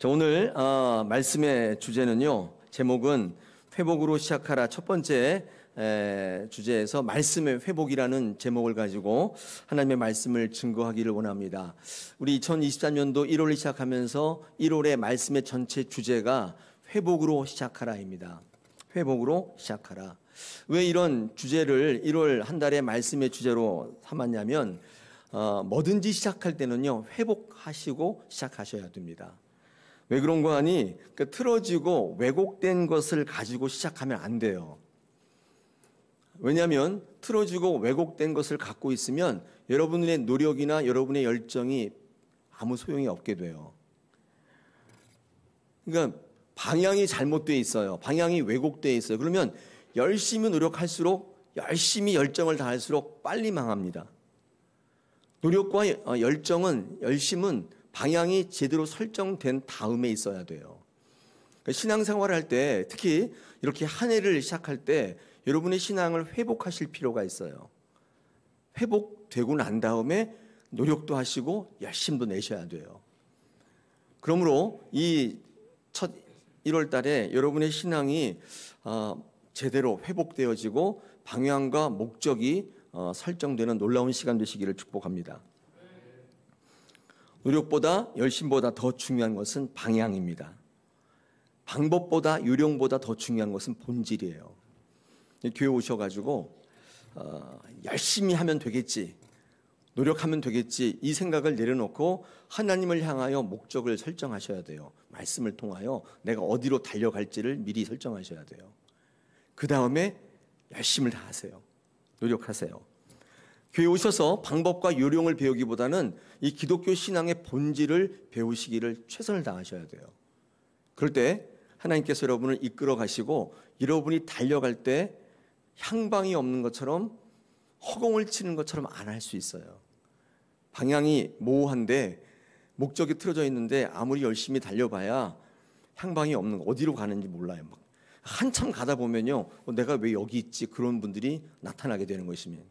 자, 오늘 말씀의 주제는요. 제목은 회복으로 시작하라. 첫 번째 주제에서 말씀의 회복이라는 제목을 가지고 하나님의 말씀을 증거하기를 원합니다. 우리 2023년도 1월을 시작하면서 1월의 말씀의 전체 주제가 회복으로 시작하라입니다. 회복으로 시작하라. 왜 이런 주제를 1월 한 달의 말씀의 주제로 삼았냐면 뭐든지 시작할 때는요. 회복하시고 시작하셔야 됩니다. 왜 그런가 하니 틀어지고 왜곡된 것을 가지고 시작하면 안 돼요. 왜냐하면 틀어지고 왜곡된 것을 갖고 있으면 여러분의 노력이나 여러분의 열정이 아무 소용이 없게 돼요. 그러니까 방향이 잘못되어 있어요. 방향이 왜곡되어 있어요. 그러면 열심히 노력할수록 열심히 열정을 다할수록 빨리 망합니다. 노력과 열심은 방향이 제대로 설정된 다음에 있어야 돼요. 신앙생활을 할 때 특히 이렇게 한 해를 시작할 때 여러분의 신앙을 회복하실 필요가 있어요. 회복되고 난 다음에 노력도 하시고 열심도 내셔야 돼요. 그러므로 이 첫 1월 달에 여러분의 신앙이 제대로 회복되어지고 방향과 목적이 설정되는 놀라운 시간 되시기를 축복합니다. 노력보다 열심보다 더 중요한 것은 방향입니다. 방법보다 요령보다 더 중요한 것은 본질이에요. 교회 오셔가지고 열심히 하면 되겠지, 노력하면 되겠지 이 생각을 내려놓고 하나님을 향하여 목적을 설정하셔야 돼요. 말씀을 통하여 내가 어디로 달려갈지를 미리 설정하셔야 돼요. 그 다음에 열심을 다하세요. 노력하세요. 교회 오셔서 방법과 요령을 배우기보다는 이 기독교 신앙의 본질을 배우시기를 최선을 다하셔야 돼요. 그럴 때 하나님께서 여러분을 이끌어 가시고 여러분이 달려갈 때 향방이 없는 것처럼 허공을 치는 것처럼 안 할 수 있어요. 방향이 모호한데 목적이 틀어져 있는데 아무리 열심히 달려봐야 향방이 없는 거, 어디로 가는지 몰라요. 막 한참 가다 보면요, 내가 왜 여기 있지? 그런 분들이 나타나게 되는 것입니다.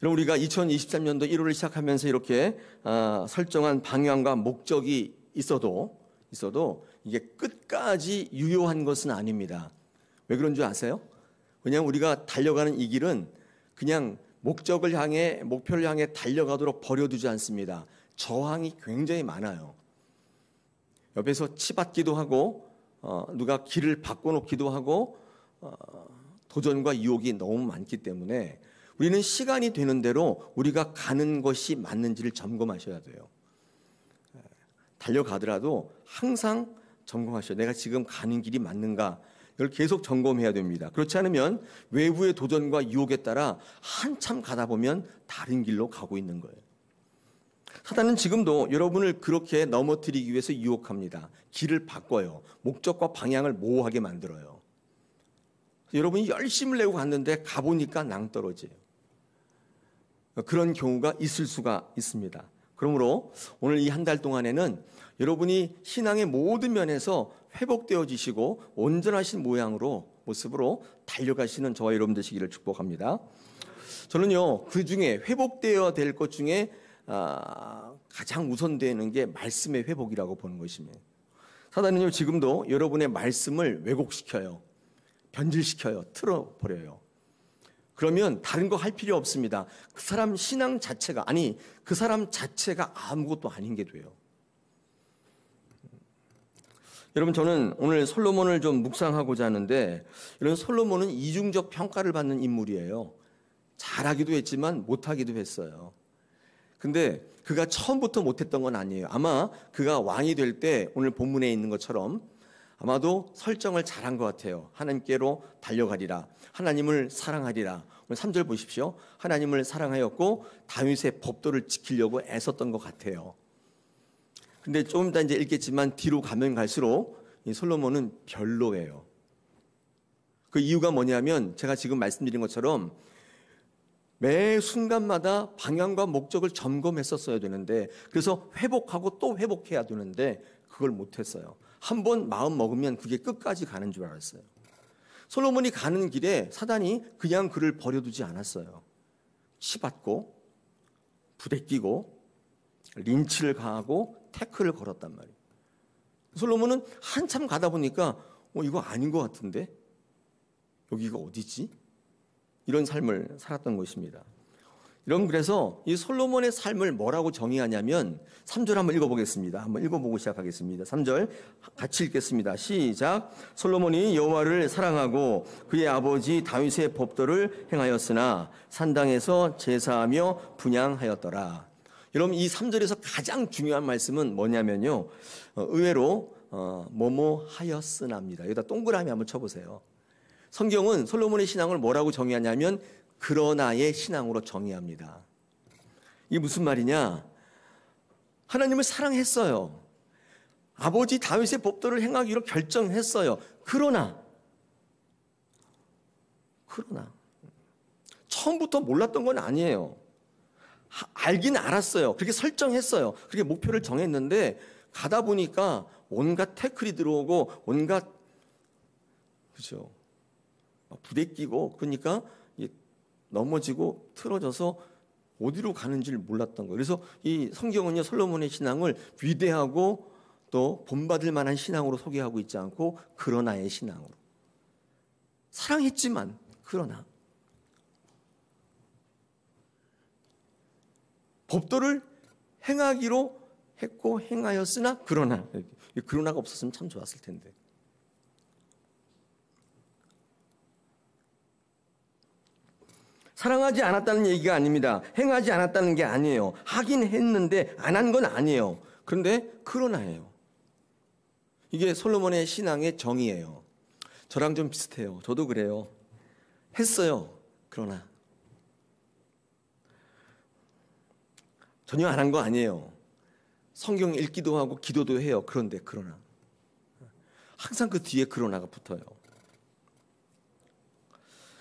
여러분, 우리가 2023년도 1월을 시작하면서 이렇게 설정한 방향과 목적이 있어도 이게 끝까지 유효한 것은 아닙니다. 왜 그런 줄 아세요? 왜냐하면 우리가 달려가는 이 길은 그냥 목적을 향해, 목표를 향해 달려가도록 버려두지 않습니다. 저항이 굉장히 많아요. 옆에서 치받기도 하고 누가 길을 바꿔놓기도 하고 도전과 유혹이 너무 많기 때문에 우리는 시간이 되는 대로 우리가 가는 것이 맞는지를 점검하셔야 돼요. 달려가더라도 항상 점검하셔야 돼요. 내가 지금 가는 길이 맞는가? 이걸 계속 점검해야 됩니다. 그렇지 않으면 외부의 도전과 유혹에 따라 한참 가다 보면 다른 길로 가고 있는 거예요. 사단은 지금도 여러분을 그렇게 넘어뜨리기 위해서 유혹합니다. 길을 바꿔요. 목적과 방향을 모호하게 만들어요. 여러분이 열심을 내고 갔는데 가보니까 낭떠러지예요. 그런 경우가 있을 수가 있습니다. 그러므로 오늘 이 한 달 동안에는 여러분이 신앙의 모든 면에서 회복되어지시고 온전하신 모습으로 달려가시는 저와 여러분 되시기를 축복합니다. 저는요, 그 중에 회복되어야 될 것 중에 가장 우선되는 게 말씀의 회복이라고 보는 것입니다. 사단은요, 지금도 여러분의 말씀을 왜곡시켜요. 변질시켜요. 틀어버려요. 그러면 다른 거 할 필요 없습니다. 그 사람 신앙 자체가, 그 사람 자체가 아무것도 아닌 게 돼요. 여러분, 저는 오늘 솔로몬을 좀 묵상하고자 하는데, 이런 솔로몬은 이중적 평가를 받는 인물이에요. 잘하기도 했지만 못하기도 했어요. 근데 그가 처음부터 못했던 건 아니에요. 아마 그가 왕이 될 때 오늘 본문에 있는 것처럼 아마도 설정을 잘한 것 같아요. 하나님께로 달려가리라. 하나님을 사랑하리라. 오늘 3절 보십시오. 하나님을 사랑하였고 다윗의 법도를 지키려고 애썼던 것 같아요. 근데 좀 이따 이제 읽겠지만 뒤로 가면 갈수록 이 솔로몬은 별로예요. 그 이유가 뭐냐면 제가 지금 말씀드린 것처럼 매 순간마다 방향과 목적을 점검했었어야 되는데, 그래서 회복하고 또 회복해야 되는데 그걸 못했어요. 한번 마음 먹으면 그게 끝까지 가는 줄 알았어요. 솔로몬이 가는 길에 사단이 그냥 그를 버려두지 않았어요. 치받고 부대끼고 린치를 가하고 태클을 걸었단 말이에요. 솔로몬은 한참 가다 보니까 이거 아닌 것 같은데? 여기가 어디지? 이런 삶을 살았던 것입니다. 여러분, 그래서 이 솔로몬의 삶을 뭐라고 정의하냐면 3절 한번 읽어보겠습니다. 한번 읽어보고 시작하겠습니다. 3절 같이 읽겠습니다. 시작. 솔로몬이 여호와를 사랑하고 그의 아버지 다윗의 법도를 행하였으나 산당에서 제사하며 분향하였더라. 여러분, 이 3절에서 가장 중요한 말씀은 뭐냐면요, 의외로 뭐뭐 하였으나입니다. 여기다 동그라미 한번 쳐보세요. 성경은 솔로몬의 신앙을 뭐라고 정의하냐면 그러나의 신앙으로 정의합니다. 이게 무슨 말이냐? 하나님을 사랑했어요. 아버지 다윗의 법도를 행하기로 결정했어요. 그러나 처음부터 몰랐던 건 아니에요. 알긴 알았어요. 그렇게 설정했어요. 그렇게 목표를 정했는데 가다 보니까 온갖 태클이 들어오고 온갖, 그죠? 부대끼고, 그러니까 넘어지고 틀어져서 어디로 가는지를 몰랐던 거예요. 그래서 이 성경은요, 솔로몬의 신앙을 위대하고 또 본받을 만한 신앙으로 소개하고 있지 않고 그러나의 신앙으로. 사랑했지만 그러나. 법도를 행하기로 했고 행하였으나 그러나. 그러나가 없었으면 참 좋았을 텐데. 사랑하지 않았다는 얘기가 아닙니다. 행하지 않았다는 게 아니에요. 하긴 했는데 안 한 건 아니에요. 그런데 그러나예요. 이게 솔로몬의 신앙의 정의예요. 저랑 좀 비슷해요. 저도 그래요. 했어요. 그러나 전혀 안 한 거 아니에요. 성경 읽기도 하고 기도도 해요. 그런데 그러나 항상 그 뒤에 그러나가 붙어요.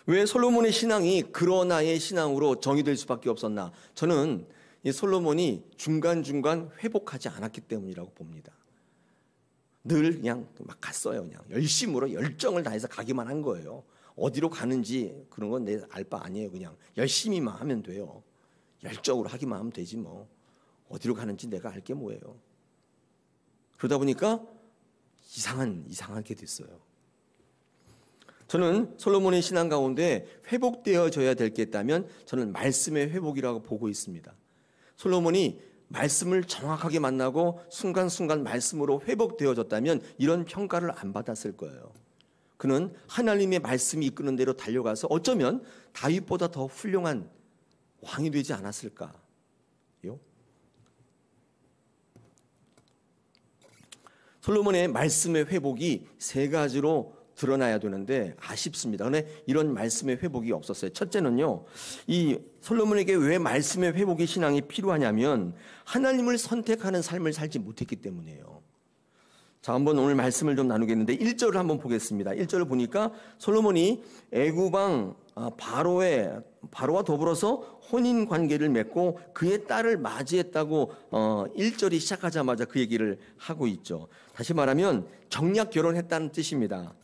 왜 솔로몬의 신앙이 그러나의 신앙으로 정의될 수밖에 없었나? 저는 이 솔로몬이 중간중간 회복하지 않았기 때문이라고 봅니다. 늘 그냥 막 갔어요. 그냥 열심으로 열정을 다해서 가기만 한 거예요. 어디로 가는지 그런 건 내 알 바 아니에요. 그냥 열심히만 하면 돼요. 열정으로 하기만 하면 되지 뭐. 어디로 가는지 내가 알 게 뭐예요. 그러다 보니까 이상하게 됐어요. 저는 솔로몬의 신앙 가운데 회복되어져야 될 게 있다면 저는 말씀의 회복이라고 보고 있습니다. 솔로몬이 말씀을 정확하게 만나고 순간순간 말씀으로 회복되어졌다면 이런 평가를 안 받았을 거예요. 그는 하나님의 말씀이 이끄는 대로 달려가서 어쩌면 다윗보다 더 훌륭한 왕이 되지 않았을까요? 솔로몬의 말씀의 회복이 세 가지로 드러나야 되는데 아쉽습니다. 그런데 이런 말씀의 회복이 없었어요. 첫째는요, 이 솔로몬에게 왜 말씀의 회복의 신앙이 필요하냐면 하나님을 선택하는 삶을 살지 못했기 때문이에요. 자, 한번 오늘 말씀을 좀 나누겠는데 1절을 한번 보겠습니다. 1절을 보니까 솔로몬이 애굽왕 바로와 더불어서 혼인 관계를 맺고 그의 딸을 맞이했다고 1절이 시작하자마자 그 얘기를 하고 있죠. 다시 말하면 정략 결혼했다는 뜻입니다.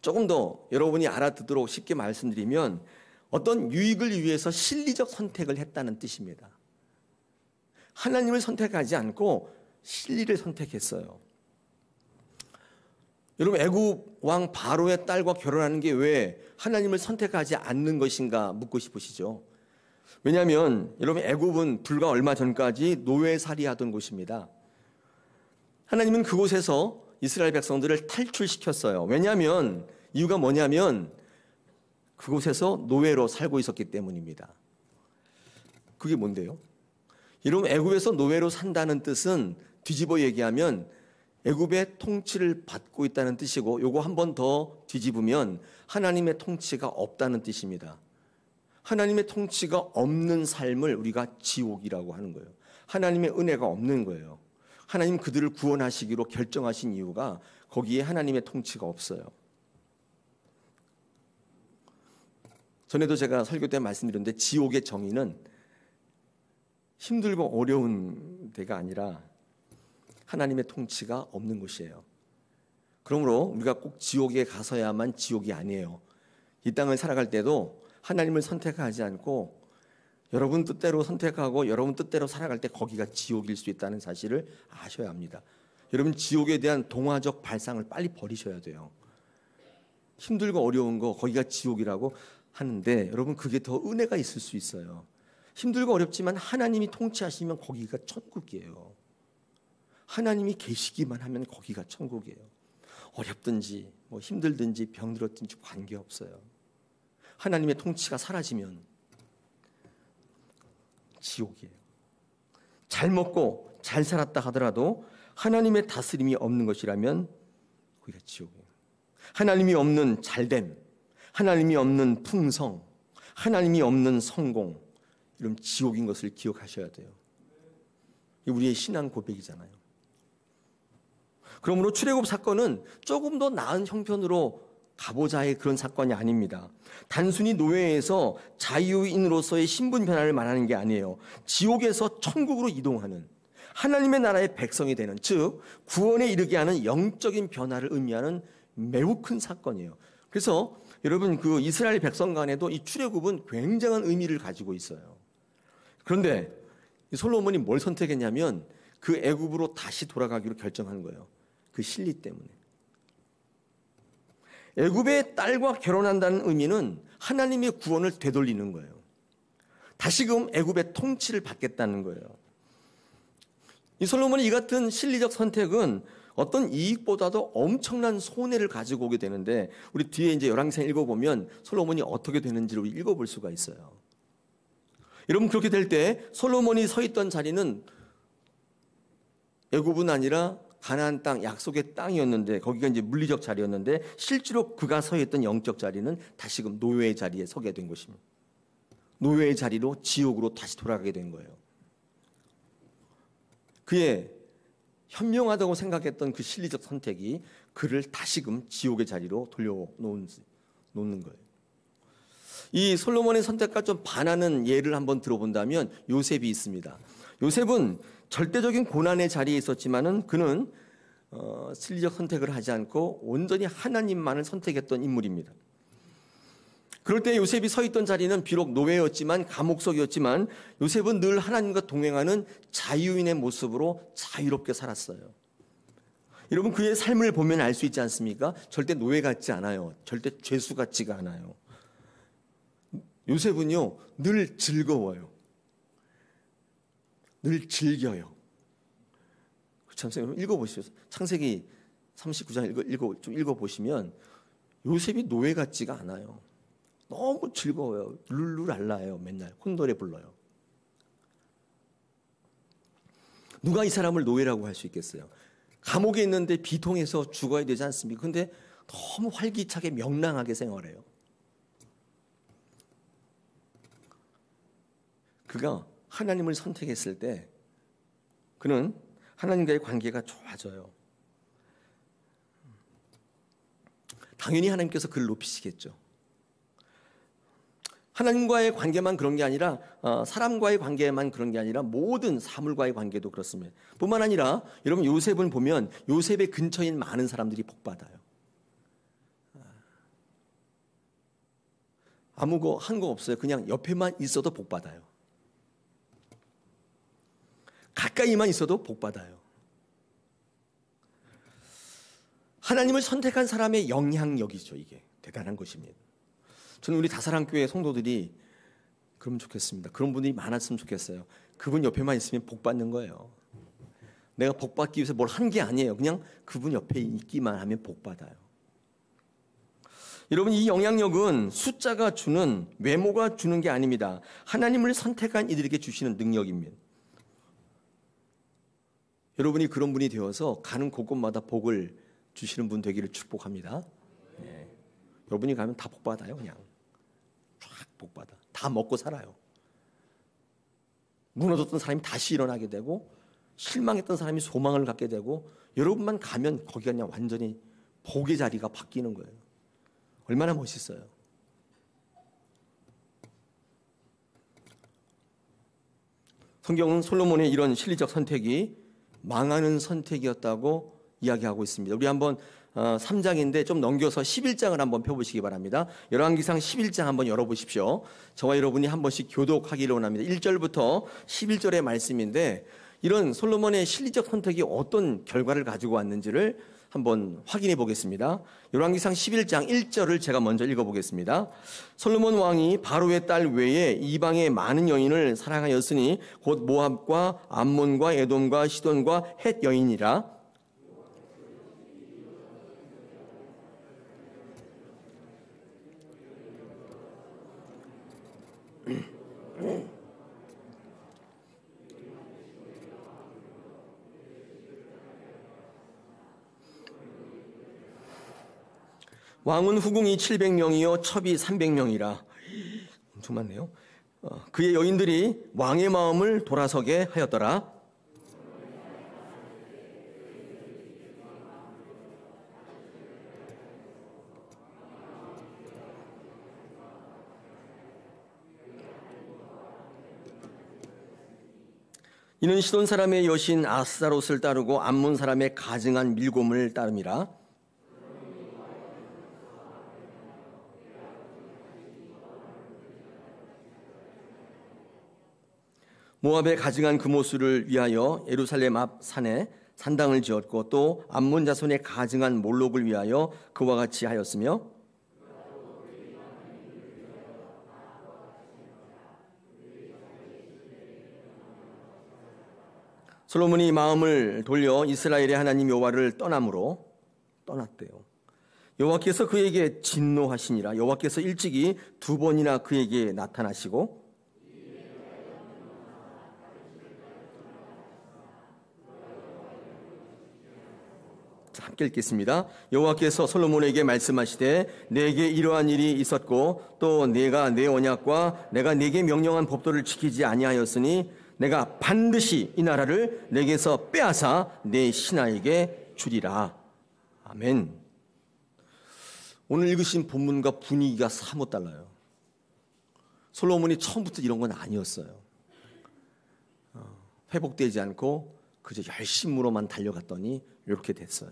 조금 더 여러분이 알아듣도록 쉽게 말씀드리면 어떤 유익을 위해서 실리적 선택을 했다는 뜻입니다. 하나님을 선택하지 않고 실리를 선택했어요. 여러분, 애굽 왕 바로의 딸과 결혼하는 게 왜 하나님을 선택하지 않는 것인가 묻고 싶으시죠? 왜냐하면 여러분, 애굽은 불과 얼마 전까지 노예살이하던 곳입니다. 하나님은 그곳에서 이스라엘 백성들을 탈출시켰어요. 왜냐하면 이유가 뭐냐면 그곳에서 노예로 살고 있었기 때문입니다. 그게 뭔데요? 여러분, 애굽에서 노예로 산다는 뜻은 뒤집어 얘기하면 애굽의 통치를 받고 있다는 뜻이고, 요거 한 번 더 뒤집으면 하나님의 통치가 없다는 뜻입니다. 하나님의 통치가 없는 삶을 우리가 지옥이라고 하는 거예요. 하나님의 은혜가 없는 거예요. 하나님 그들을 구원하시기로 결정하신 이유가 거기에 하나님의 통치가 없어요. 전에도 제가 설교 때 말씀드렸는데 지옥의 정의는 힘들고 어려운 데가 아니라 하나님의 통치가 없는 곳이에요. 그러므로 우리가 꼭 지옥에 가서야만 지옥이 아니에요. 이 땅을 살아갈 때도 하나님을 선택하지 않고 여러분 뜻대로 선택하고 여러분 뜻대로 살아갈 때 거기가 지옥일 수 있다는 사실을 아셔야 합니다. 여러분 지옥에 대한 동화적 발상을 빨리 버리셔야 돼요. 힘들고 어려운 거 거기가 지옥이라고 하는데 여러분 그게 더 은혜가 있을 수 있어요. 힘들고 어렵지만 하나님이 통치하시면 거기가 천국이에요. 하나님이 계시기만 하면 거기가 천국이에요. 어렵든지 뭐 힘들든지 병들었든지 관계없어요. 하나님의 통치가 사라지면 지옥이에요. 잘 먹고 잘 살았다 하더라도 하나님의 다스림이 없는 것이라면 거기가 지옥이에요. 하나님이 없는 잘됨, 하나님이 없는 풍성, 하나님이 없는 성공, 이런 지옥인 것을 기억하셔야 돼요. 우리의 신앙 고백이잖아요. 그러므로 출애굽 사건은 조금 더 나은 형편으로 가보자의 그런 사건이 아닙니다. 단순히 노예에서 자유인으로서의 신분 변화를 말하는 게 아니에요. 지옥에서 천국으로 이동하는 하나님의 나라의 백성이 되는, 즉 구원에 이르게 하는 영적인 변화를 의미하는 매우 큰 사건이에요. 그래서 여러분 그 이스라엘 백성 간에도 이 출애굽은 굉장한 의미를 가지고 있어요. 그런데 솔로몬이 뭘 선택했냐면 그 애굽으로 다시 돌아가기로 결정한 거예요. 그 실리 때문에. 애굽의 딸과 결혼한다는 의미는 하나님의 구원을 되돌리는 거예요. 다시금 애굽의 통치를 받겠다는 거예요. 이 솔로몬이 이 같은 실리적 선택은 어떤 이익보다도 엄청난 손해를 가지고 오게 되는데 우리 뒤에 이제 열왕기상 읽어보면 솔로몬이 어떻게 되는지를 우리 읽어볼 수가 있어요. 여러분 그렇게 될 때 솔로몬이 서 있던 자리는 애굽은 아니라 가나안 땅, 약속의 땅이었는데 거기가 이제 물리적 자리였는데 실제로 그가 서 있던 영적 자리는 다시금 노예의 자리에 서게 된 것입니다. 노예의 자리로 지옥으로 다시 돌아가게 된 거예요. 그의 현명하다고 생각했던 그 실리적 선택이 그를 다시금 지옥의 자리로 돌려놓는 거예요. 이 솔로몬의 선택과 좀 반하는 예를 한번 들어본다면 요셉이 있습니다. 요셉은 절대적인 고난의 자리에 있었지만은 그는 실리적 선택을 하지 않고 온전히 하나님만을 선택했던 인물입니다. 그럴 때 요셉이 서 있던 자리는 비록 노예였지만 감옥석이었지만 요셉은 늘 하나님과 동행하는 자유인의 모습으로 자유롭게 살았어요. 여러분 그의 삶을 보면 알 수 있지 않습니까? 절대 노예 같지 않아요. 절대 죄수 같지가 않아요. 요셉은요 늘 즐거워요. 늘 즐겨요. 참 읽어보시죠. 창세기 39장 좀 읽어보시면 요셉이 노예 같지가 않아요. 너무 즐거워요. 룰루랄라예요. 맨날 콘도레 불러요. 누가 이 사람을 노예라고 할 수 있겠어요? 감옥에 있는데 비통해서 죽어야 되지 않습니까? 근데 너무 활기차게 명랑하게 생활해요. 그가 하나님을 선택했을 때 그는 하나님과의 관계가 좋아져요. 당연히 하나님께서 그를 높이시겠죠. 하나님과의 관계만 그런 게 아니라 사람과의 관계만 그런 게 아니라 모든 사물과의 관계도 그렇습니다. 뿐만 아니라 여러분 요셉을 보면 요셉의 근처인 많은 사람들이 복받아요. 아무 한 거 없어요. 그냥 옆에만 있어도 복받아요. 가까이만 있어도 복받아요. 하나님을 선택한 사람의 영향력이죠. 이게 대단한 것입니다. 저는 우리 다사랑교회 성도들이 그러면 좋겠습니다. 그런 분들이 많았으면 좋겠어요. 그분 옆에만 있으면 복 받는 거예요. 내가 복 받기 위해서 뭘 한 게 아니에요. 그냥 그분 옆에 있기만 하면 복 받아요. 여러분 이 영향력은 숫자가 주는, 외모가 주는 게 아닙니다. 하나님을 선택한 이들에게 주시는 능력입니다. 여러분이 그런 분이 되어서 가는 곳곳마다 복을 주시는 분 되기를 축복합니다. 네. 여러분이 가면 다 복 받아요. 그냥 쫙 복 받아. 다 먹고 살아요. 무너졌던 사람이 다시 일어나게 되고 실망했던 사람이 소망을 갖게 되고 여러분만 가면 거기가 그냥 완전히 복의 자리가 바뀌는 거예요. 얼마나 멋있어요. 성경은 솔로몬의 이런 실리적 선택이 망하는 선택이었다고 이야기하고 있습니다. 우리 한번 3장인데 좀 넘겨서 11장을 한번 펴보시기 바랍니다. 열왕기상 11장 한번 열어보십시오. 저와 여러분이 한 번씩 교독하기를 원합니다. 1절부터 11절의 말씀인데 이런 솔로몬의 실리적 선택이 어떤 결과를 가지고 왔는지를 한번 확인해 보겠습니다. 열왕기상 11장 1절을 제가 먼저 읽어보겠습니다. 솔로몬 왕이 바로의 딸 외에 이방의 많은 여인을 사랑하였으니 곧 모압과 암몬과 에돔과 시돈과 헷 여인이라. 왕은 후궁이 700명이요 첩이 300명이라. 엄청 많네요. 그의 여인들이 왕의 마음을 돌아서게 하였더라. 이는 시돈 사람의 여신 아스다롯을 따르고 암몬 사람의 가증한 밀곰을 따름이라. 모압의 가증한 금오수를 위하여 예루살렘 앞 산에 산당을 지었고 또 암몬 자손의 가증한 몰록을 위하여 그와 같이 하였으며 솔로몬이 마음을 돌려 이스라엘의 하나님 여호와를 떠남으로 떠났대요. 여호와께서 그에게 진노하시니라. 여호와께서 일찍이 2번이나 그에게 나타나시고 함께 읽겠습니다. 여호와께서 솔로몬에게 말씀하시되 내게 이러한 일이 있었고 또 내가 내 언약과 내가 내게 명령한 법도를 지키지 아니하였으니 내가 반드시 이 나라를 내게서 빼앗아 내 신하에게 주리라. 아멘. 오늘 읽으신 본문과 분위기가 사뭇 달라요. 솔로몬이 처음부터 이런 건 아니었어요. 회복되지 않고 그저 열심으로만 달려갔더니 이렇게 됐어요.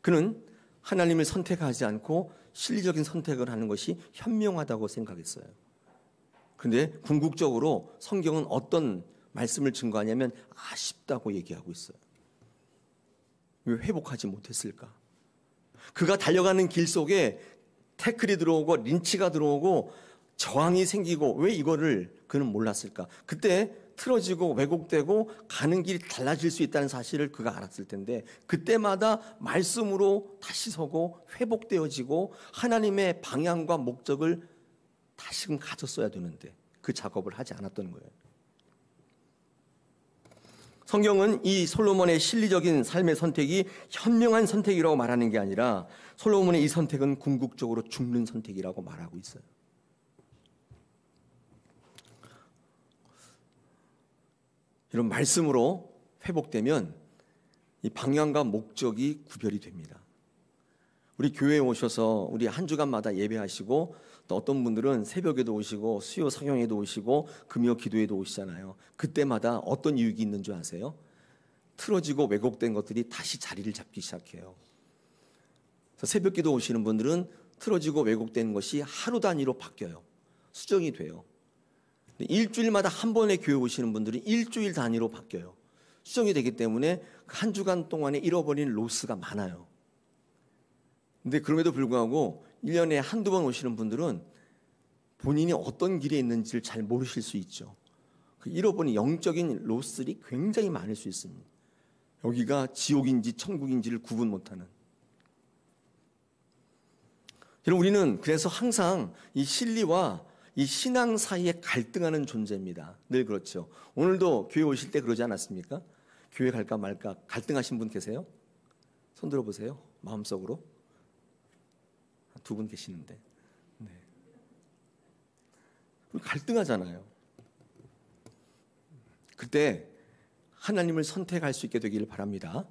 그는 하나님을 선택하지 않고 실리적인 선택을 하는 것이 현명하다고 생각했어요. 그런데 궁극적으로 성경은 어떤 말씀을 증거하냐면 아쉽다고 얘기하고 있어요. 왜 회복하지 못했을까? 그가 달려가는 길 속에 태클이 들어오고 린치가 들어오고 저항이 생기고 왜 이거를 그는 몰랐을까? 그때 틀어지고 왜곡되고 가는 길이 달라질 수 있다는 사실을 그가 알았을 텐데 그때마다 말씀으로 다시 서고 회복되어지고 하나님의 방향과 목적을 다시금 가졌어야 되는데 그 작업을 하지 않았던 거예요. 성경은 이 솔로몬의 실리적인 삶의 선택이 현명한 선택이라고 말하는 게 아니라 솔로몬의 이 선택은 궁극적으로 죽는 선택이라고 말하고 있어요. 이런 말씀으로 회복되면 이 방향과 목적이 구별이 됩니다. 우리 교회에 오셔서 우리 한 주간마다 예배하시고 또 어떤 분들은 새벽에도 오시고 수요 성경에도 오시고 금요 기도에도 오시잖아요. 그때마다 어떤 유익이 있는 줄 아세요? 틀어지고 왜곡된 것들이 다시 자리를 잡기 시작해요. 그래서 새벽 기도 오시는 분들은 틀어지고 왜곡된 것이 하루 단위로 바뀌어요. 수정이 돼요. 일주일마다 한 번의 교회 오시는 분들이 일주일 단위로 바뀌어요. 수정이 되기 때문에 한 주간 동안에 잃어버린 로스가 많아요. 근데 그럼에도 불구하고 1년에 한두 번 오시는 분들은 본인이 어떤 길에 있는지를 잘 모르실 수 있죠. 그 잃어버린 영적인 로스들이 굉장히 많을 수 있습니다. 여기가 지옥인지 천국인지를 구분 못하는. 여러분, 우리는 그래서 항상 이 진리와 이 신앙 사이에 갈등하는 존재입니다. 늘 그렇죠. 오늘도 교회 오실 때 그러지 않았습니까? 교회 갈까 말까 갈등하신 분 계세요? 손 들어보세요. 마음속으로. 2분 계시는데. 네. 갈등하잖아요. 그때 하나님을 선택할 수 있게 되기를 바랍니다.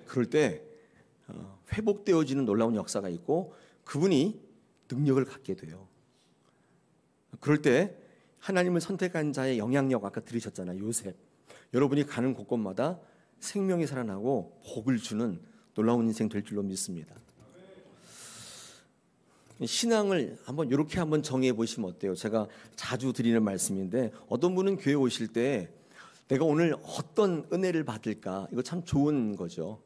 그럴 때 회복되어지는 놀라운 역사가 있고 그분이 능력을 갖게 돼요. 그럴 때 하나님을 선택한 자의 영향력 아까 들으셨잖아요. 요셉. 여러분이 가는 곳곳마다 생명이 살아나고 복을 주는 놀라운 인생 될 줄로 믿습니다. 신앙을 이렇게 한번 정의해 보시면 어때요? 제가 자주 드리는 말씀인데, 어떤 분은 교회 오실 때 내가 오늘 어떤 은혜를 받을까? 이거 참 좋은 거죠.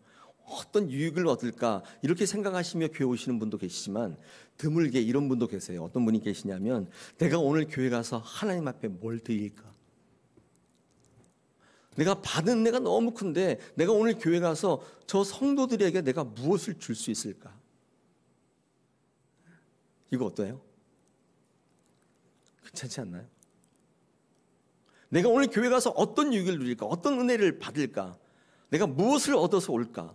어떤 유익을 얻을까? 이렇게 생각하시며 교회 오시는 분도 계시지만, 드물게 이런 분도 계세요. 어떤 분이 계시냐면, 내가 오늘 교회 가서 하나님 앞에 뭘 드릴까? 내가 받은 은혜가 너무 큰데 내가 오늘 교회 가서 저 성도들에게 내가 무엇을 줄 수 있을까? 이거 어때요? 괜찮지 않나요? 내가 오늘 교회 가서 어떤 유익을 누릴까? 어떤 은혜를 받을까? 내가 무엇을 얻어서 올까?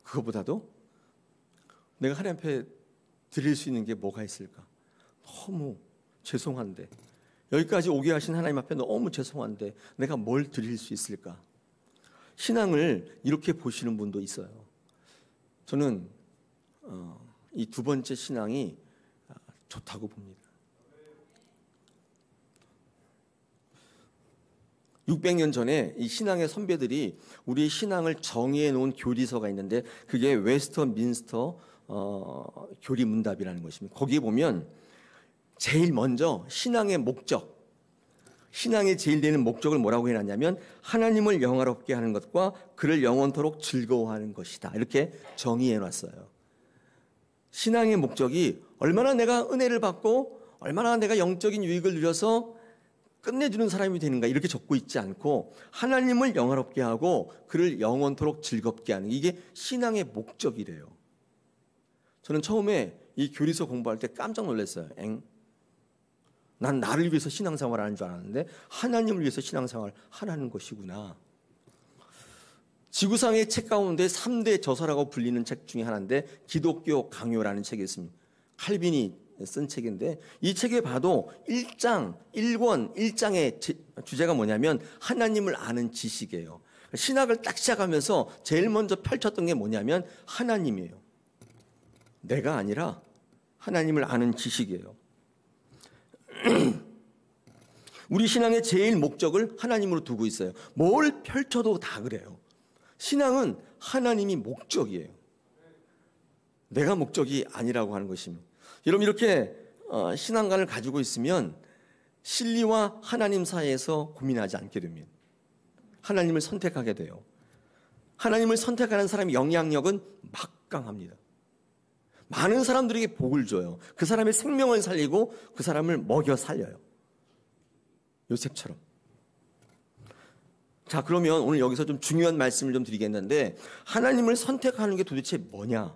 그거보다도 내가 하나님 앞에 드릴 수 있는 게 뭐가 있을까? 너무 죄송한데, 여기까지 오게 하신 하나님 앞에 너무 죄송한데 내가 뭘 드릴 수 있을까? 신앙을 이렇게 보시는 분도 있어요. 저는 이 두 번째 신앙이 좋다고 봅니다. 600년 전에 이 신앙의 선배들이 우리 신앙을 정의해 놓은 교리서가 있는데, 그게 웨스터민스터 교리문답이라는 것입니다. 거기에 보면 제일 먼저 신앙의 목적, 신앙의 제일 되는 목적을 뭐라고 해놨냐면, 하나님을 영화롭게 하는 것과 그를 영원토록 즐거워하는 것이다, 이렇게 정의해 놨어요. 신앙의 목적이 얼마나 내가 은혜를 받고 얼마나 내가 영적인 유익을 누려서 끝내주는 사람이 되는가, 이렇게 적고 있지 않고 하나님을 영화롭게 하고 그를 영원토록 즐겁게 하는, 이게 신앙의 목적이래요. 저는 처음에 이 교리서 공부할 때 깜짝 놀랐어요. 난 나를 위해서 신앙생활 하는 줄 알았는데 하나님을 위해서 신앙생활 하라는 것이구나. 지구상의 책 가운데 3대 저서라고 불리는 책 중에 하나인데, 기독교 강요라는 책이 있습니다. 칼빈이 쓴 책인데, 이 책에 봐도 1장, 1권, 1장의 주제가 뭐냐면 하나님을 아는 지식이에요. 신학을 딱 시작하면서 제일 먼저 펼쳤던 게 뭐냐면 하나님이에요. 내가 아니라 하나님을 아는 지식이에요. 우리 신앙의 제일 목적을 하나님으로 두고 있어요. 뭘 펼쳐도 다 그래요. 신앙은 하나님이 목적이에요. 내가 목적이 아니라고 하는 것입니다. 여러분, 이렇게 신앙관을 가지고 있으면 진리와 하나님 사이에서 고민하지 않게 됩니다. 하나님을 선택하게 돼요. 하나님을 선택하는 사람의 영향력은 막강합니다. 많은 사람들에게 복을 줘요. 그 사람의 생명을 살리고 그 사람을 먹여 살려요. 요셉처럼. 자, 그러면 오늘 여기서 좀 중요한 말씀을 좀 드리겠는데, 하나님을 선택하는 게 도대체 뭐냐?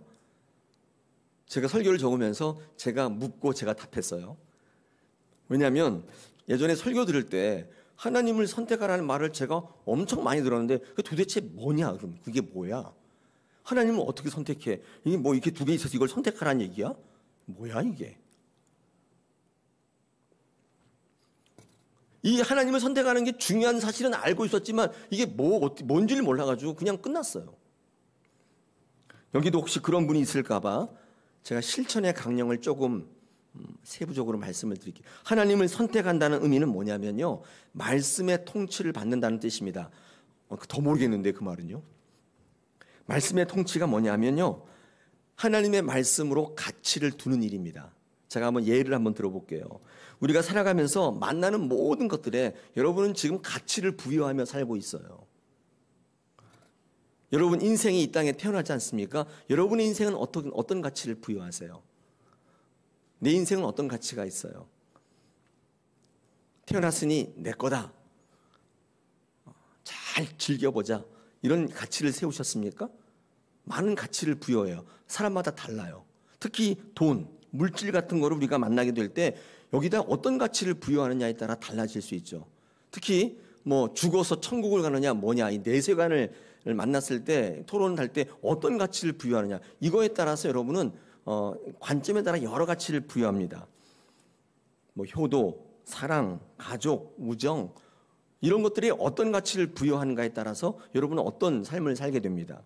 제가 설교를 적으면서 제가 묻고 제가 답했어요. 왜냐하면 예전에 설교 들을 때 하나님을 선택하라는 말을 제가 엄청 많이 들었는데, 그게 도대체 뭐냐? 그럼 그게 뭐야? 하나님을 어떻게 선택해? 이게 뭐 이렇게 두 개 있어서 이걸 선택하라는 얘기야? 뭐야 이게? 이 하나님을 선택하는 게 중요한 사실은 알고 있었지만 이게 뭔지를 몰라가지고 그냥 끝났어요. 여기도 혹시 그런 분이 있을까봐 제가 실천의 강령을 조금 세부적으로 말씀을 드릴게요. 하나님을 선택한다는 의미는 뭐냐면요, 말씀의 통치를 받는다는 뜻입니다. 더 모르겠는데 그 말은요. 말씀의 통치가 뭐냐면요, 하나님의 말씀으로 가치를 두는 일입니다. 제가 한번 예를 한번 들어볼게요. 우리가 살아가면서 만나는 모든 것들에 여러분은 지금 가치를 부여하며 살고 있어요. 여러분 인생이 이 땅에 태어나지 않습니까? 여러분의 인생은 어떤 가치를 부여하세요? 내 인생은 어떤 가치가 있어요? 태어났으니 내 거다, 잘 즐겨보자, 이런 가치를 세우셨습니까? 많은 가치를 부여해요. 사람마다 달라요. 특히 돈, 물질 같은 거를 우리가 만나게 될 때 여기다 어떤 가치를 부여하느냐에 따라 달라질 수 있죠. 특히 뭐 죽어서 천국을 가느냐 뭐냐, 이 내세관을 만났을 때, 토론을 할 때 어떤 가치를 부여하느냐, 이거에 따라서 여러분은 관점에 따라 여러 가치를 부여합니다. 뭐 효도, 사랑, 가족, 우정, 이런 것들이 어떤 가치를 부여하는가에 따라서 여러분은 어떤 삶을 살게 됩니다.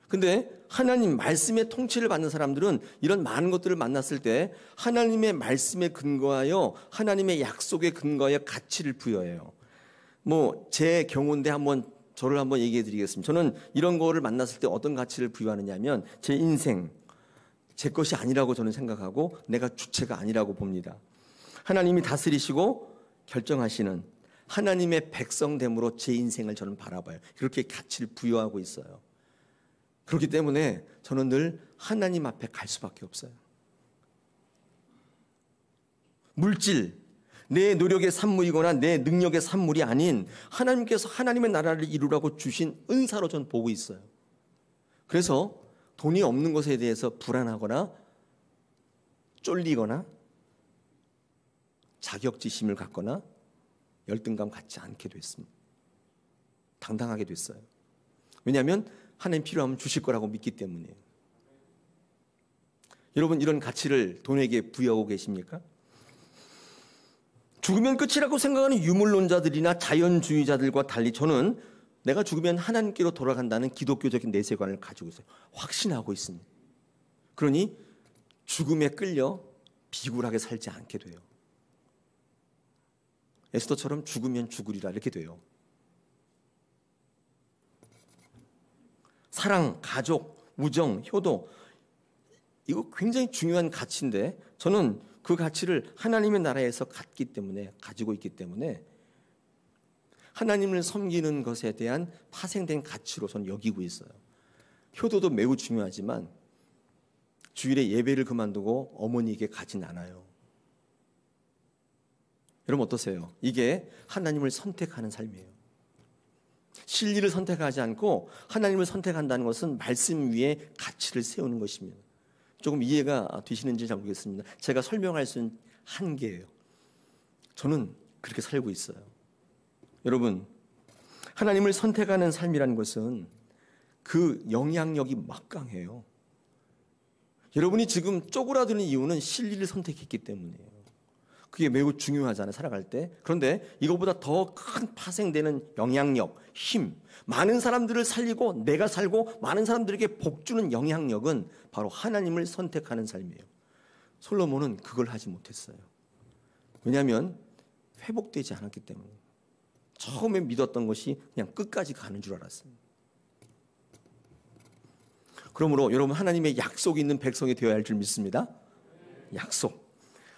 근데 하나님 말씀의 통치를 받는 사람들은 이런 많은 것들을 만났을 때 하나님의 말씀에 근거하여, 하나님의 약속에 근거하여 가치를 부여해요. 뭐 제 경우인데 저를 한번 얘기해 드리겠습니다. 저는 이런 거를 만났을 때 어떤 가치를 부여하느냐면 제 인생, 제 것이 아니라고 저는 생각하고 내가 주체가 아니라고 봅니다. 하나님이 다스리시고 결정하시는 하나님의 백성됨으로 제 인생을 저는 바라봐요. 그렇게 가치를 부여하고 있어요. 그렇기 때문에 저는 늘 하나님 앞에 갈 수밖에 없어요. 물질, 내 노력의 산물이거나 내 능력의 산물이 아닌 하나님께서 하나님의 나라를 이루라고 주신 은사로 저는 보고 있어요. 그래서 돈이 없는 것에 대해서 불안하거나 쫄리거나 자격지심을 갖거나 열등감 갖지 않게 됐습니다. 당당하게 됐어요. 왜냐하면 하나님 필요하면 주실 거라고 믿기 때문이에요. 여러분, 이런 가치를 돈에게 부여하고 계십니까? 죽으면 끝이라고 생각하는 유물론자들이나 자연주의자들과 달리 저는 내가 죽으면 하나님께로 돌아간다는 기독교적인 내세관을 가지고 있어요. 확신하고 있습니다. 그러니 죽음에 끌려 비굴하게 살지 않게 돼요. 에스더처럼 죽으면 죽으리라 이렇게 돼요. 사랑, 가족, 우정, 효도, 이거 굉장히 중요한 가치인데 저는 그 가치를 하나님의 나라에서 가지고 있기 때문에 하나님을 섬기는 것에 대한 파생된 가치로 저는 여기고 있어요. 효도도 매우 중요하지만 주일에 예배를 그만두고 어머니에게 가진 않아요. 여러분 어떠세요? 이게 하나님을 선택하는 삶이에요. 진리를 선택하지 않고 하나님을 선택한다는 것은 말씀 위에 가치를 세우는 것입니다. 조금 이해가 되시는지 잘 모르겠습니다. 제가 설명할 수 있는 한계예요. 저는 그렇게 살고 있어요. 여러분, 하나님을 선택하는 삶이라는 것은 그 영향력이 막강해요. 여러분이 지금 쪼그라드는 이유는 진리를 선택했기 때문이에요. 그게 매우 중요하잖아요, 살아갈 때. 그런데 이것보다 더 큰 파생되는 영향력, 힘, 많은 사람들을 살리고 내가 살고 많은 사람들에게 복 주는 영향력은 바로 하나님을 선택하는 삶이에요. 솔로몬은 그걸 하지 못했어요. 왜냐하면 회복되지 않았기 때문에. 처음에 믿었던 것이 그냥 끝까지 가는 줄 알았어요. 그러므로 여러분, 하나님의 약속이 있는 백성이 되어야 할 줄 믿습니다. 약속.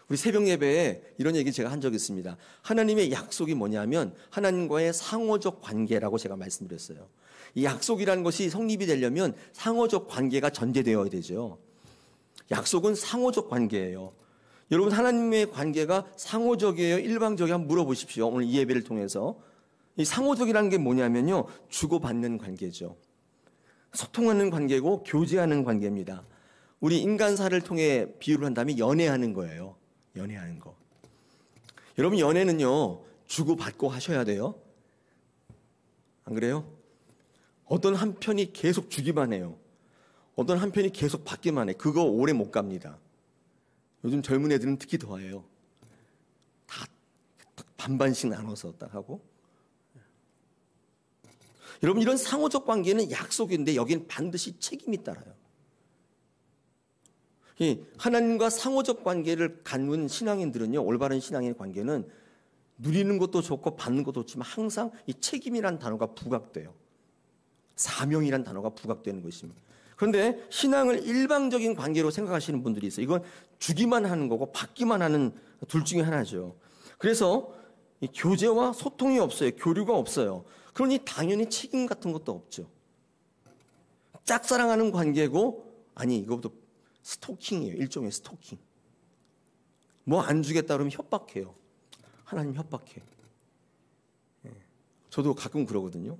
우리 새벽 예배에 이런 얘기 제가 한 적이 있습니다. 하나님의 약속이 뭐냐면 하나님과의 상호적 관계라고 제가 말씀드렸어요. 이 약속이라는 것이 성립이 되려면 상호적 관계가 전제되어야 되죠. 약속은 상호적 관계예요. 여러분, 하나님의 관계가 상호적이에요, 일방적이에요? 한번 물어보십시오. 오늘 이 예배를 통해서. 이 상호적이라는 게 뭐냐면요, 주고받는 관계죠. 소통하는 관계고 교제하는 관계입니다. 우리 인간사를 통해 비유를 한다면 연애하는 거예요. 연애하는 거. 여러분, 연애는요, 주고받고 하셔야 돼요. 안 그래요? 어떤 한편이 계속 주기만 해요. 어떤 한편이 계속 받기만 해. 그거 오래 못 갑니다. 요즘 젊은 애들은 특히 더해요. 다 반반씩 나눠서 딱 하고. 여러분, 이런 상호적 관계는 약속인데 여기는 반드시 책임이 따라요. 하나님과 상호적 관계를 갖는 신앙인들은요, 올바른 신앙의 관계는 누리는 것도 좋고 받는 것도 좋지만 항상 이 책임이란 단어가 부각돼요. 사명이란 단어가 부각되는 것입니다. 그런데 신앙을 일방적인 관계로 생각하시는 분들이 있어요. 이건 주기만 하는 거고 받기만 하는 둘 중에 하나죠. 그래서 이 교제와 소통이 없어요. 교류가 없어요. 그러니 당연히 책임 같은 것도 없죠. 짝사랑하는 관계고, 아니 이거보다 스토킹이에요. 일종의 스토킹. 뭐 안 주겠다 그러면 협박해요. 하나님 협박해. 저도 가끔 그러거든요.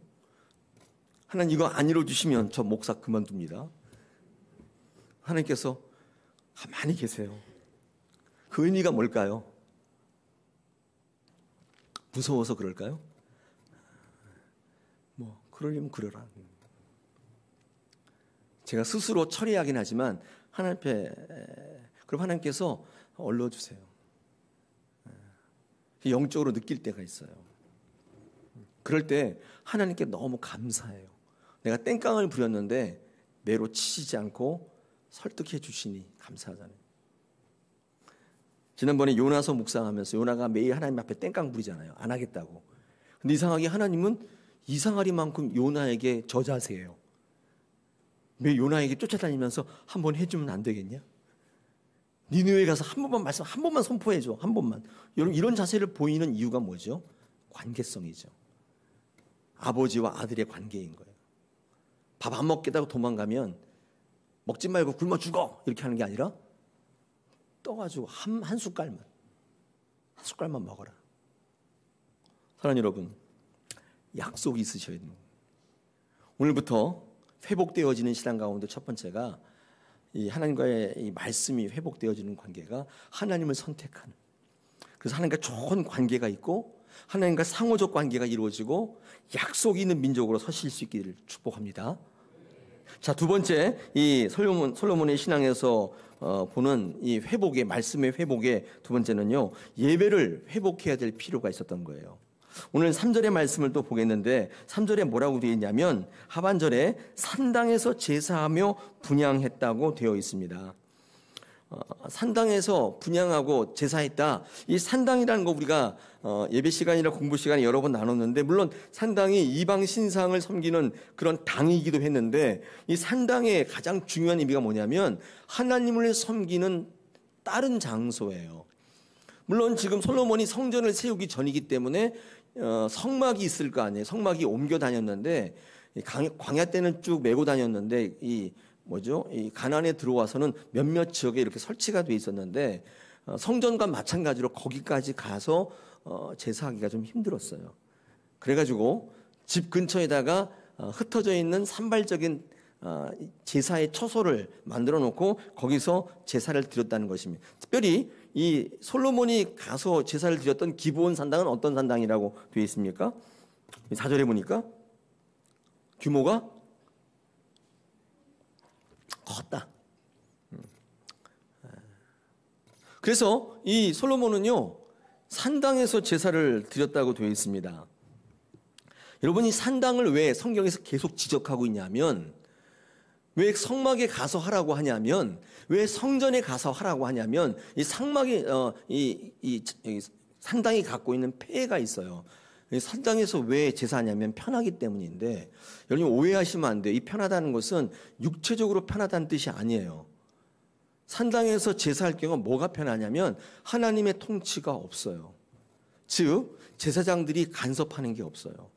하나님 이거 안 이뤄주시면 저 목사 그만둡니다. 하나님께서 가만히 계세요. 그 의미가 뭘까요? 무서워서 그럴까요? 뭐 그러려면 그러라. 제가 스스로 처리하긴 하지만 하나님 앞에, 그럼 하나님께서 얼러주세요. 영적으로 느낄 때가 있어요. 그럴 때 하나님께 너무 감사해요. 내가 땡깡을 부렸는데 매로 치시지 않고 설득해 주시니 감사하잖아요. 지난번에 요나서 묵상하면서 요나가 매일 하나님 앞에 땡깡 부리잖아요. 안 하겠다고. 근데 이상하게 하나님은 이상하리만큼 요나에게 저자세예요. 왜 요나에게 쫓아다니면서 한번 해주면 안 되겠냐? 니느웨에 가서 한 번만 선포해줘. 한 번만. 여러분, 이런 자세를 보이는 이유가 뭐죠? 관계성이죠. 아버지와 아들의 관계인 거예요. 밥 안 먹겠다고 도망가면 먹지 말고 굶어 죽어 이렇게 하는 게 아니라 떠가지고 한 숟갈만 먹어라. 사랑하는 여러분, 약속이 있으셔야 됩니다. 오늘부터 회복되어지는 신앙 가운데 첫 번째가 이 하나님과의 이 말씀이 회복되어지는 관계가 하나님을 선택하는, 그래서 하나님과 좋은 관계가 있고 하나님과 상호적 관계가 이루어지고 약속이 있는 민족으로 서실 수 있기를 축복합니다. 자, 두 번째, 이 솔로몬의 신앙에서 보는 이 회복의, 말씀의 회복의 두 번째는요, 예배를 회복해야 될 필요가 있었던 거예요. 오늘 3절의 말씀을 또 보겠는데 3절에 뭐라고 되어 있냐면 하반절에 산당에서 제사하며 분향했다고 되어 있습니다. 산당에서 분향하고 제사했다. 이 산당이라는 거 우리가 예배 시간이나 공부 시간에 여러 번 나눴는데, 물론 산당이 이방 신상을 섬기는 그런 당이기도 했는데, 이 산당의 가장 중요한 의미가 뭐냐면 하나님을 섬기는 다른 장소예요. 물론 지금 솔로몬이 성전을 세우기 전이기 때문에 성막이 있을 거 아니에요. 성막이 옮겨 다녔는데, 광야 때는 쭉 메고 다녔는데 이 가나안에 들어와서는 몇몇 지역에 이렇게 설치가 돼 있었는데, 성전과 마찬가지로 거기까지 가서 제사하기가 좀 힘들었어요. 그래가지고 집 근처에다가 흩어져 있는 산발적인 제사의 처소를 만들어 놓고 거기서 제사를 드렸다는 것입니다. 특별히 이 솔로몬이 가서 제사를 드렸던 기브온 산당은 어떤 산당이라고 되어 있습니까? 4절에 보니까 규모가 컸다. 그래서 이 솔로몬은요, 산당에서 제사를 드렸다고 되어 있습니다. 여러분, 이 산당을 왜 성경에서 계속 지적하고 있냐면, 왜 성막에 가서 하라고 하냐면, 왜 성전에 가서 하라고 하냐면, 이 상막이 이 산당이 갖고 있는 폐해가 있어요. 산당에서 왜 제사하냐면 편하기 때문인데, 여러분 오해하시면 안 돼요. 이 편하다는 것은 육체적으로 편하다는 뜻이 아니에요. 산당에서 제사할 경우 뭐가 편하냐면 하나님의 통치가 없어요. 즉 제사장들이 간섭하는 게 없어요.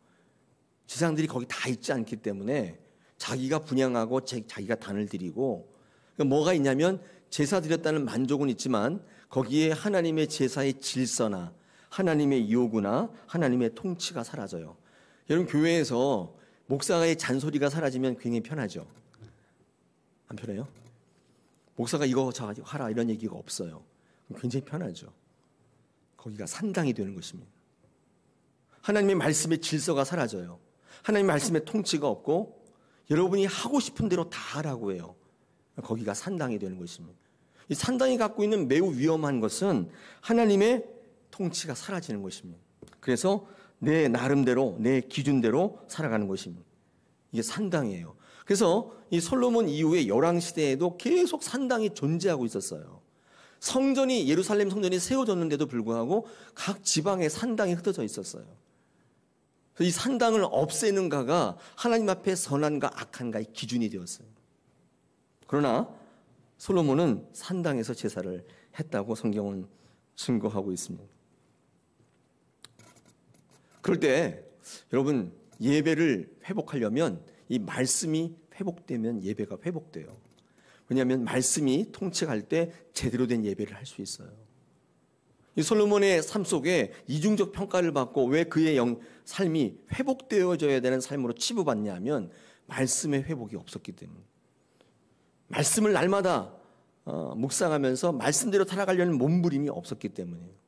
제사장들이 거기 다 있지 않기 때문에 자기가 분향하고 자기가 단을 드리고, 뭐가 있냐면 제사 드렸다는 만족은 있지만 거기에 하나님의 제사의 질서나 하나님의 요구나 하나님의 통치가 사라져요. 여러분, 교회에서 목사의 잔소리가 사라지면 굉장히 편하죠. 안 편해요? 목사가 이거 저 하라 이런 얘기가 없어요. 굉장히 편하죠. 거기가 산당이 되는 것입니다. 하나님의 말씀의 질서가 사라져요. 하나님의 말씀의 통치가 없고 여러분이 하고 싶은 대로 다 하라고 해요. 거기가 산당이 되는 것입니다. 이 산당이 갖고 있는 매우 위험한 것은 하나님의 통치가 사라지는 것입니다. 그래서 내 나름대로, 내 기준대로 살아가는 것입니다. 이게 산당이에요. 그래서 이 솔로몬 이후에 열왕 시대에도 계속 산당이 존재하고 있었어요. 성전이, 예루살렘 성전이 세워졌는데도 불구하고 각 지방에 산당이 흩어져 있었어요. 그래서 이 산당을 없애는가가 하나님 앞에 선한가 악한가의 기준이 되었어요. 그러나 솔로몬은 산당에서 제사를 했다고 성경은 증거하고 있습니다. 그럴 때 여러분, 예배를 회복하려면 이 말씀이 회복되면 예배가 회복돼요. 왜냐하면 말씀이 통치할 때 제대로 된 예배를 할 수 있어요. 이 솔로몬의 삶 속에 이중적 평가를 받고 왜 그의 삶이 회복되어져야 되는 삶으로 치부받냐면 말씀의 회복이 없었기 때문에, 말씀을 날마다 묵상하면서 말씀대로 살아가려는 몸부림이 없었기 때문이에요.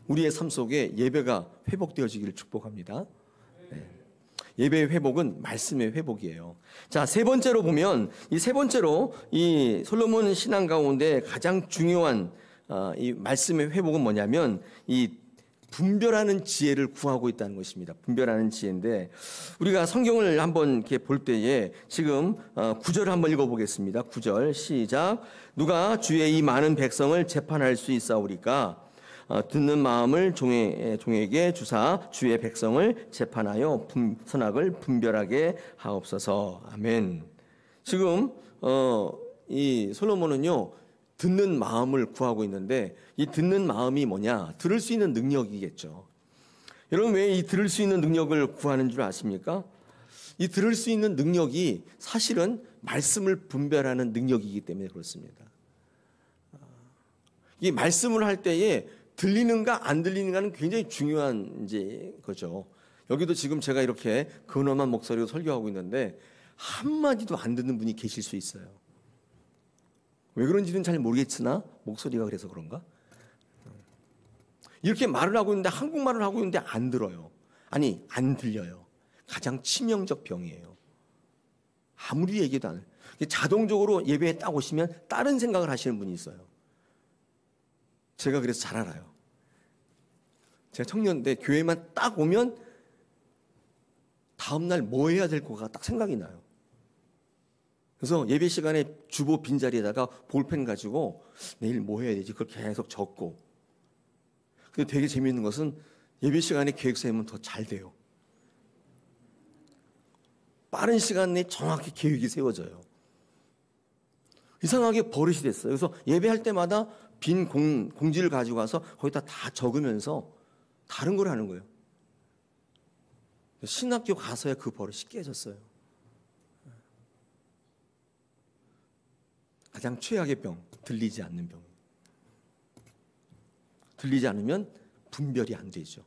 우리의 삶 속에 예배가 회복되어지기를 축복합니다. 네. 예배의 회복은 말씀의 회복이에요. 자, 세 번째로 보면, 이 세 번째로 이 솔로몬 신앙 가운데 가장 중요한 이 말씀의 회복은 뭐냐면 이 분별하는 지혜를 구하고 있다는 것입니다. 분별하는 지혜인데, 우리가 성경을 한번 이렇게 볼 때에 지금 9절을 한번 읽어보겠습니다. 9절 시작. 누가 주의 이 많은 백성을 재판할 수 있사오리까? 듣는 마음을 종에게 주사 주의 백성을 재판하여 선악을 분별하게 하옵소서. 아멘. 지금 이 솔로몬은요, 듣는 마음을 구하고 있는데, 이 듣는 마음이 뭐냐? 들을 수 있는 능력이겠죠. 여러분, 왜 이 들을 수 있는 능력을 구하는 줄 아십니까? 이 들을 수 있는 능력이 사실은 말씀을 분별하는 능력이기 때문에 그렇습니다. 이 말씀을 할 때에 들리는가 안 들리는가는 굉장히 중요한 거죠. 여기도 지금 제가 이렇게 근엄한 목소리로 설교하고 있는데 한마디도 안 듣는 분이 계실 수 있어요. 왜 그런지는 잘 모르겠으나 목소리가 그래서 그런가? 이렇게 말을 하고 있는데, 한국말을 하고 있는데 안 들어요. 아니, 안 들려요. 가장 치명적 병이에요. 아무리 얘기도 안 해요. 자동적으로 예배에 딱 오시면 다른 생각을 하시는 분이 있어요. 제가 그래서 잘 알아요. 제가 청년 때 교회만 딱 오면 다음날 뭐 해야 될 거가 딱 생각이 나요. 그래서 예배 시간에 주보 빈자리에다가 볼펜 가지고 내일 뭐 해야 되지? 그걸 계속 적고. 근데 되게 재미있는 것은 예배 시간에 계획 세우면 더 잘 돼요. 빠른 시간 내에 정확히 계획이 세워져요. 이상하게 버릇이 됐어요. 그래서 예배할 때마다 빈 공지를 가지고 와서 거기다 다 적으면서 다른 걸 하는 거예요. 신학교 가서야 그 버릇이 깨졌어요. 가장 최악의 병, 들리지 않는 병. 들리지 않으면 분별이 안 되죠.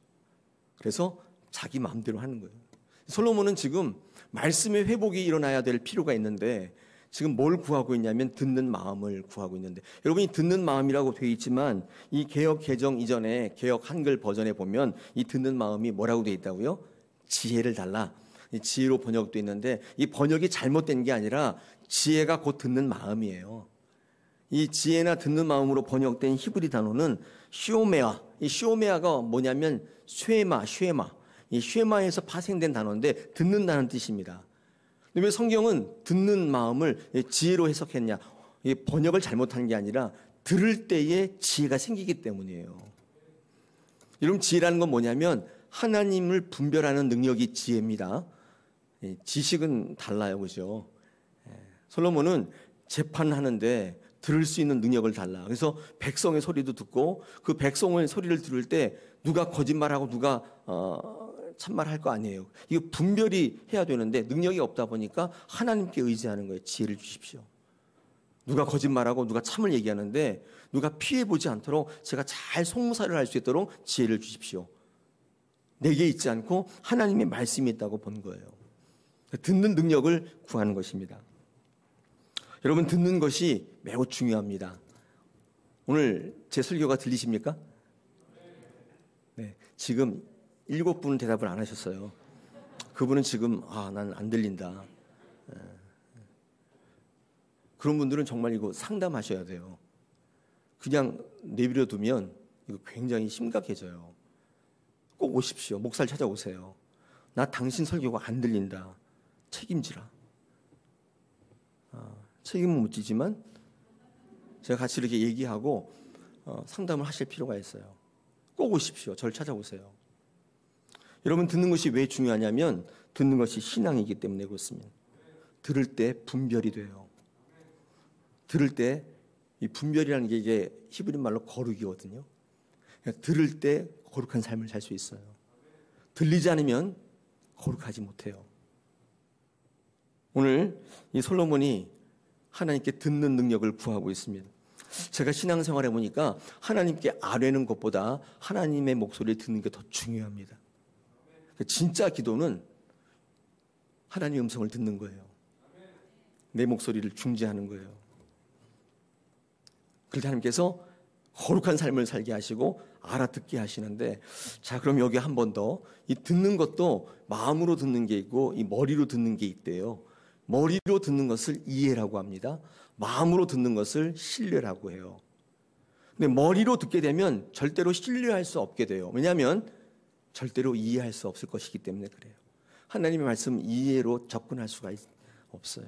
그래서 자기 마음대로 하는 거예요. 솔로몬은 지금 말씀의 회복이 일어나야 될 필요가 있는데 지금 뭘 구하고 있냐면 듣는 마음을 구하고 있는데, 여러분이 듣는 마음이라고 되어 있지만 이 개역 개정 이전에 개역 한글 버전에 보면 이 듣는 마음이 뭐라고 되어 있다고요? 지혜를 달라. 지혜로 번역도 있는데 이 번역이 잘못된 게 아니라 지혜가 곧 듣는 마음이에요. 이 지혜나 듣는 마음으로 번역된 히브리 단어는 시오메아. 이 시오메아가 뭐냐면 쉐마. 이 쉐마에서 파생된 단어인데 듣는다는 뜻입니다. 근데 왜 성경은 듣는 마음을 지혜로 해석했냐? 이 번역을 잘못한 게 아니라 들을 때에 지혜가 생기기 때문이에요. 여러분, 지혜라는 건 뭐냐면 하나님을 분별하는 능력이 지혜입니다. 지식은 달라요, 그죠? 솔로몬은 재판하는데 들을 수 있는 능력을 달라. 그래서 백성의 소리도 듣고 그 백성의 소리를 들을 때 누가 거짓말하고 누가 참말할 거 아니에요. 이거 분별이 해야 되는데 능력이 없다 보니까 하나님께 의지하는 거예요. 지혜를 주십시오. 누가 거짓말하고 누가 참을 얘기하는데 누가 피해보지 않도록 제가 잘 송사를 할 수 있도록 지혜를 주십시오. 내게 있지 않고 하나님의 말씀이 있다고 본 거예요. 듣는 능력을 구하는 것입니다. 여러분, 듣는 것이 매우 중요합니다. 오늘 제 설교가 들리십니까? 네, 지금 7분 대답을 안 하셨어요. 그분은 지금 난 안 들린다. 그런 분들은 정말 이거 상담하셔야 돼요. 그냥 내버려 두면 이거 굉장히 심각해져요. 꼭 오십시오. 목사를 찾아오세요. 나 당신 설교가 안 들린다. 책임지라. 책임은 못 지지만 제가 같이 이렇게 얘기하고 상담을 하실 필요가 있어요. 꼭 오십시오. 저를 찾아오세요. 여러분, 듣는 것이 왜 중요하냐면 듣는 것이 신앙이기 때문에 그렇습니다. 들을 때 분별이 돼요. 들을 때 이 분별이라는 게 이게 히브리 말로 거룩이거든요. 들을 때 거룩한 삶을 살 수 있어요. 들리지 않으면 거룩하지 못해요. 오늘 이 솔로몬이 하나님께 듣는 능력을 구하고 있습니다. 제가 신앙생활해 보니까 하나님께 아뢰는 것보다 하나님의 목소리를 듣는 게 더 중요합니다. 진짜 기도는 하나님의 음성을 듣는 거예요. 내 목소리를 중재하는 거예요. 그래서 하나님께서 거룩한 삶을 살게 하시고 알아듣게 하시는데, 자, 그럼 여기 한 번 더, 이 듣는 것도 마음으로 듣는 게 있고 이 머리로 듣는 게 있대요. 머리로 듣는 것을 이해라고 합니다. 마음으로 듣는 것을 신뢰라고 해요. 근데 머리로 듣게 되면 절대로 신뢰할 수 없게 돼요. 왜냐하면 절대로 이해할 수 없을 것이기 때문에 그래요. 하나님의 말씀 이해로 접근할 수가 없어요.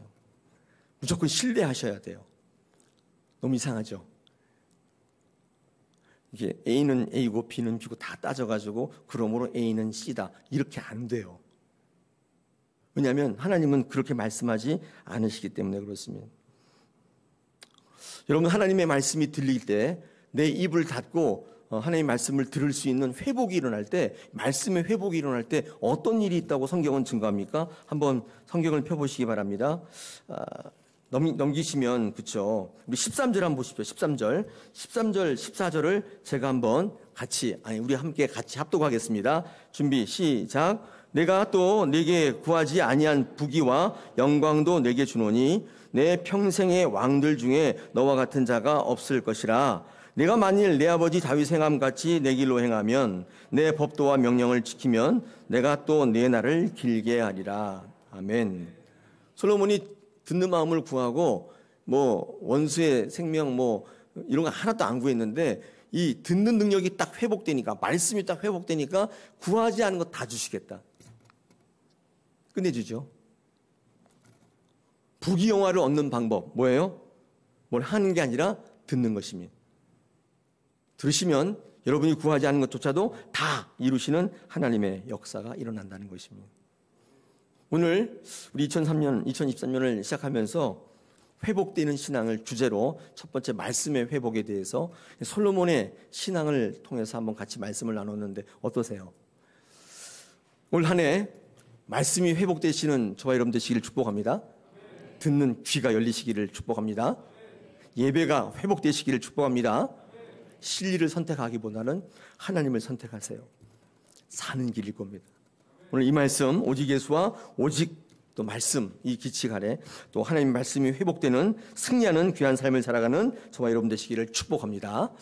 무조건 신뢰하셔야 돼요. 너무 이상하죠? 이게 A는 A고 B는 B고 다 따져가지고 그러므로 A는 C다 이렇게 안 돼요. 왜냐하면 하나님은 그렇게 말씀하지 않으시기 때문에 그렇습니다. 여러분, 하나님의 말씀이 들릴 때 내 입을 닫고 하나님의 말씀을 들을 수 있는 회복이 일어날 때, 말씀의 회복이 일어날 때 어떤 일이 있다고 성경은 증거합니까? 한번 성경을 펴보시기 바랍니다. 넘기시면, 그쵸, 우리 13절 한번 보십시오. 13절, 14절을 제가 한번 우리 함께 같이 합독하겠습니다. 준비 시작. 내가 또 내게 구하지 아니한 부귀와 영광도 내게 주노니 내 평생의 왕들 중에 너와 같은 자가 없을 것이라. 내가 만일 내 아버지 다윗 행함 같이 내 길로 행하면, 내 법도와 명령을 지키면 내가 또 내 날을 길게 하리라. 아멘. 솔로몬이 듣는 마음을 구하고 원수의 생명 이런 거 하나도 안 구했는데, 이 듣는 능력이 딱 회복되니까, 말씀이 딱 회복되니까 구하지 않은 거 다 주시겠다. 끝내주죠. 부귀영화를 얻는 방법 뭐예요? 뭘 하는 게 아니라 듣는 것입니다. 들으시면 여러분이 구하지 않은 것조차도 다 이루시는 하나님의 역사가 일어난다는 것입니다. 오늘 우리 2023년을 시작하면서 회복되는 신앙을 주제로 첫 번째 말씀의 회복에 대해서 솔로몬의 신앙을 통해서 한번 같이 말씀을 나눴는데 어떠세요? 올 한 해 말씀이 회복되시는 저와 여러분 되시기를 축복합니다. 듣는 귀가 열리시기를 축복합니다. 예배가 회복되시기를 축복합니다. 진리를 선택하기보다는 하나님을 선택하세요. 사는 길일 겁니다. 오늘 이 말씀, 오직 예수와 오직 또 말씀, 이 기칙 아래 또 하나님 말씀이 회복되는 승리하는 귀한 삶을 살아가는 저와 여러분 되시기를 축복합니다.